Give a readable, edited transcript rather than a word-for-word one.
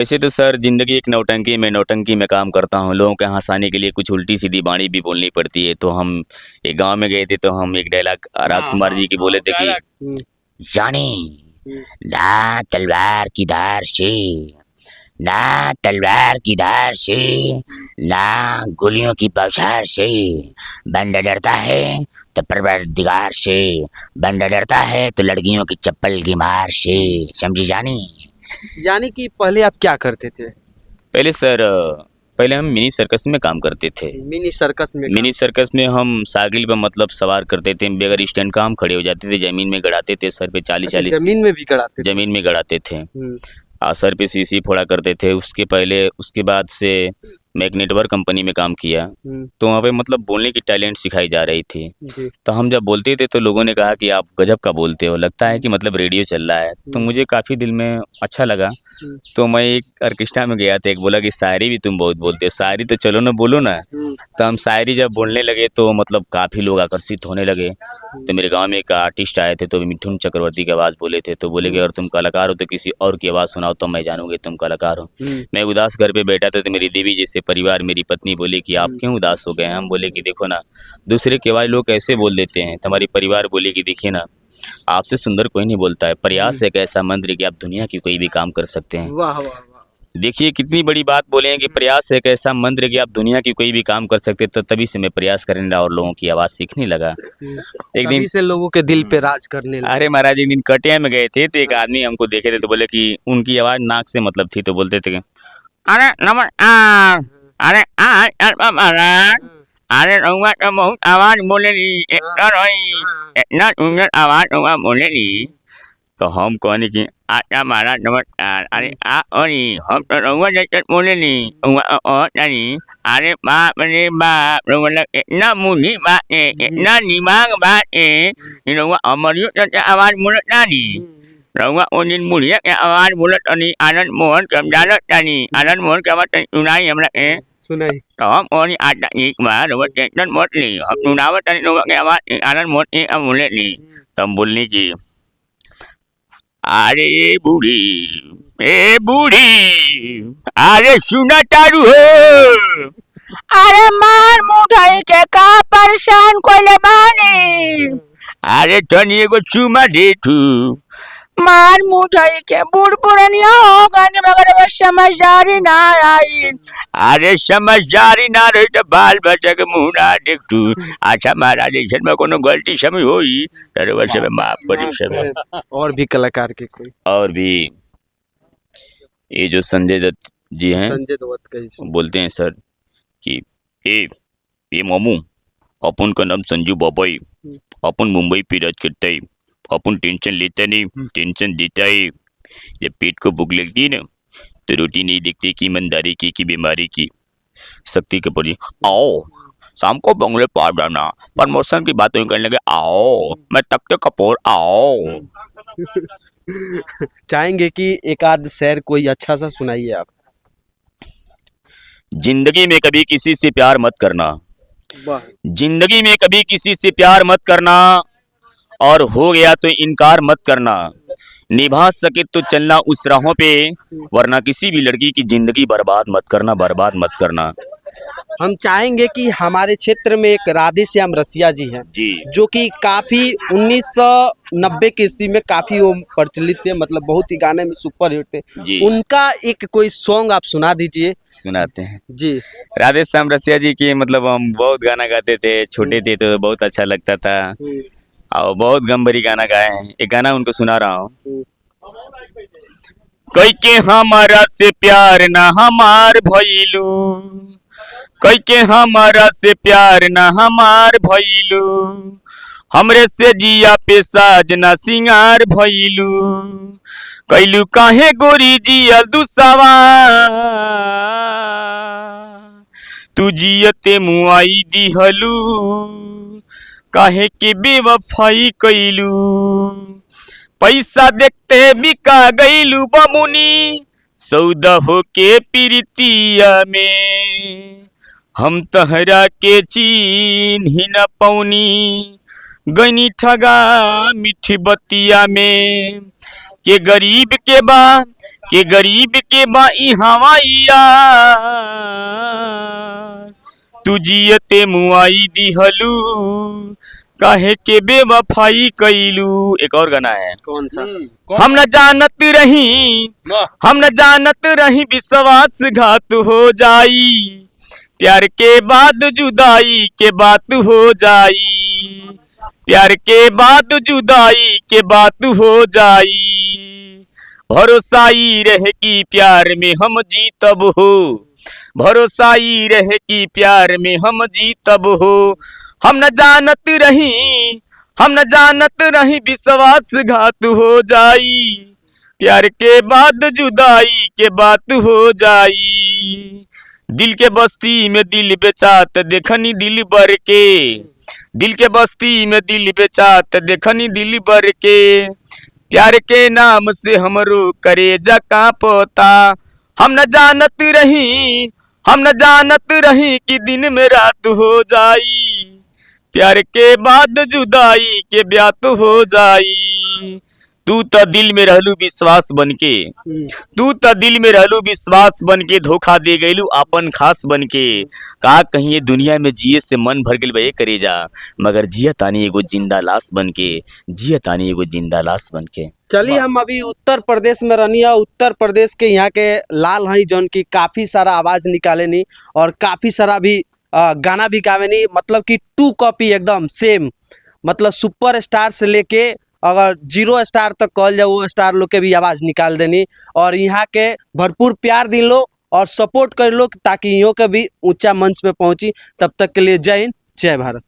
वैसे तो सर ज़िंदगी एक नौटंकी में काम करता हूँ। लोगों के हँसाने के लिए कुछ उल्टी-सीधी वाणी भी बोलनी पड़ती है। तो हम एक गाँव में गए थे तो हम एक डायलॉग राजकुमार जी की बोले थे कि हम्म, जानी हम्म, ना तलवार की धार से, ना तलवार की धार से, ना गोलियों की बौछार से, बंदा डरता है तो परवरदिगार से, बंदा डरता है तो लड़कियों की चप्पल की मार से। समझी जानी? यानी कि पहले आप क्या करते थे? पहले सर पहले हम मिनी सर्कस में काम करते थे। मिनी सर्कस में मिनी सर्कस में हम साइकिल पे मतलब सवार करते थे, बगैर स्टैंड का हम खड़े हो जाते थे, ज़मीन में गड़ाते थे, सर पे अच्छा, 40-40 जमीन में भी गड़ाते थे। ज़मीन में गड़ाते थे। हम्म, सर पे शीशी फोड़ा करते थे। उसके बाद से मैं एक नेटवर्क कंपनी में काम किया, हम्म, तो वहाँ पे मतलब बोलने की टैलेंट सिखाई जा रही थी। जी। तो हम जब बोलते थे तो लोगों ने कहा कि आप गजब का बोलते हो, लगता है कि मतलब रेडियो चल रहा है। तो मुझे काफ़ी दिल में अच्छा लगा। हम्म, तो मैं एक ऑर्केस्ट्रा में गया था, एक बोला कि शायरी भी तुम बहुत बोलते हो, शायरी तो चलो ना बोलो ना। हम्म, तो हम शायरी जब बोलने लगे तो मतलब काफ़ी लोग आकर्षित होने लगे। तो मेरे गाँव में एक आर्टिस्ट आए थे, तो मिथुन चक्रवर्ती की आवाज़ बोले थे, तो बोले कि अगर तुम कलाकार हो तो किसी और की आवाज़ सुनाओ तो मैं जानूँगी तुम कलाकार हो। हम्म, मैं उदास घर पे बैठा था तो मेरी देवी जैसे परिवार, मेरी पत्नी बोली कि आप हम्म, क्यों उदास हो गए हैं? हम बोले कि देखो ना, दूसरे की आवाज़ लोग कैसे बोल देते हैं। तो हमारी परिवार बोली कि देखिए ना, आपसे सुंदर कोई नहीं बोलता है। प्रयास एक ऐसा मंत्र है कि आप दुनिया की कोई भी काम कर सकते हैं। वाह वाह वाह। देखिए कितनी बड़ी बात बोले हैं कि प्रयास एक ऐसा मंत्र है कि आप दुनिया की कोई भी काम कर सकते हैं। तो तभी से मैं प्रयास करने लगा और लोगों की आवाज़ सीखने लगा। एक दिन तभी से लोगों के दिल पे राज करने लगे। अरे महाराज, एक दिन कटिया में गए थे तो एक आदमी हमको देखे थे, तो बोले कि उनकी आवाज़ नाक से मतलब थी, तो बोलते थे कि अरे नमस्कार, अरे महाराज, अरे रउआ तो बहुत आवाज़ बोलेली, इतना सुंदर आवाज़ रउआ बोलेली। तो हम कहनी कि अच्छा महाराज नमस्कार, अरे अरे हम तो रउआ जैसे बोलेली, अरे बाप रे बाप, रउआ लोग इतना मुँही बाटे, इतना दिमाग बाटे कि रउआ हमरियो जैसे आवाज़ बोलत तानी। रउआ ओ दिन बुढ़िया के आवाज़ बोलत तानी, आनंद मोहन के हम जानत तानी। आनंद मोहन के आवाज़ तनी सुनाई हमरा के। सुनाई। तो हम कहनी अच्छा ठीक बा, रउआ टेंशन मत ली, हम सुनावत तानी रउआ के आवाज़ आनंद मोहन के अब बोलेली। तो हम बोलनी कि अरे बूढ़ी, ए बूढ़ी, अरे सुना तारू हो, अरे मार मुठाई के का परेशान कोइले बानी, अरे तनी एगो चुमा दे तू। मार मुठाई के बूढ़ पुरनिया हो गए मगर वो समझदारी ना आई। अरे समझदारी ना रही तो बाल बच्चा के मुंह ना देख तू। अच्छा महाराज, ऐसे में कोनो गलती समय होई तो वैसे में माफ करी सब। और भी कलाकार के कोई? और भी ये जो संजय दत्त जी हैं, संजय दत्त का ही सुन। बोलते हैं सर कि ए ए मामू, अपन का नाम संजू बाबाई, अपन मुंबई पे राज करता है, अपन टेंशन लेता नहीं, टेंशन देता है। जब पेट को भूख लगती है ना तो रोटी नहीं देखती कि ईमानदारी की बीमारी की, शक्ति के पड़ी आओ शाम को बंगले पार जाना, प्रमोशन की बातें करने लगे आओ, मैं तख्ते कपूर आओ। चाहेंगे कि एक आध शेर कोई अच्छा सा सुनाइए आप। जिंदगी में कभी किसी से प्यार मत करना, वाह। जिंदगी में कभी किसी से प्यार मत करना, और हो गया तो इनकार मत करना, निभा सके तो चलना उस राहों पे, वरना किसी भी लड़की की जिंदगी बर्बाद मत करना, बर्बाद मत करना। हम चाहेंगे कि हमारे क्षेत्र में एक राधे श्याम रसिया जी हैं, जी जो कि काफ़ी 1990 के ईस्वी में काफ़ी वो प्रचलित थे, मतलब बहुत ही गाने में सुपर हिट थे। जी उनका एक कोई सॉन्ग आप सुना दीजिए। सुनाते हैं। जी। राधे श्याम रसिया जी की मतलब हम बहुत गाना गाते थे, छोटे थे तो बहुत अच्छा लगता था, और बहुत गम भरी गाना गाए हैं। एक गाना उनको सुना रहा हूँ। कई के हमारा से प्यार ना हमार भइलू, कई के हमारा से प्यार ना हमार भइलू, हमरे से जिया पे साजना सिंगार भइलू, कैलू काहे गोरी जियल दुसवा, तू जियते मुआई दिहलू, काहे के बेवफाई कैलू, पैसा देखते बिका गईलू बमुनी, सौदा होके प्रीतिया में, हम तहरा के चीन ही न पौनी, गनी ठगा मिठी बतिया में, के गरीब के बा ई हवाइया तू जियते मुआई दिहलू काहे के बेवफाई कैलू। एक और गाना है, कौन सा? हम न जानत रही विश्वासघात हो जाई, प्यार के बाद जुदाई के बात हो जाई, प्यार के बाद जुदाई के बात हो जाई। भरोसा ही रहे कि प्यार में हम जीतब हो, भरोसा ही रहे कि प्यार में हम जीतब हो। हम न जानत रही विश्वासघात हो जाई, प्यार के बाद जुदाई के बात हो जाई। दिल के बस्ती में दिल बेचात देखनी दिल बर के, दिल के बस्ती में दिल बेचात देखनी दिल बर के। प्यार के नाम से हमरो करेजा कांपता। हम न जानत रही कि दिन में रात हो जाई, प्यार के बाद जुदाई के ब्यात हो जाई। तू तो दिल में रहलू विश्वास बनके, तू तो दिल में रहलू विश्वास बनके, धोखा दे गईलू अपन खास बनके। का कहीं दुनिया में जिए से मन भर गइल बे करेजा, मगर जिया तानी एगो जिंदा लाश बनके, जिया तानी एगो जिंदा लाश बनके। चलिए हम अभी उत्तर प्रदेश में रहनी है। उत्तर प्रदेश के यहाँ के लाल हैं जौन की काफी सारा आवाज निकाले नी और काफी सारा भी गाना भी गावे नी, मतलब कि 2 कॉपी एकदम सेम, मतलब सुपर स्टार से लेके अगर 0 स्टार तक कहल जाए वो स्टार लोग के भी आवाज निकाल देनी। और यहाँ के भरपूर प्यार दी लो और सपोर्ट कर लो ताकि इहों के भी ऊंचा मंच पे पहुंची। तब तक के लिए जय हिंद, जय भारत।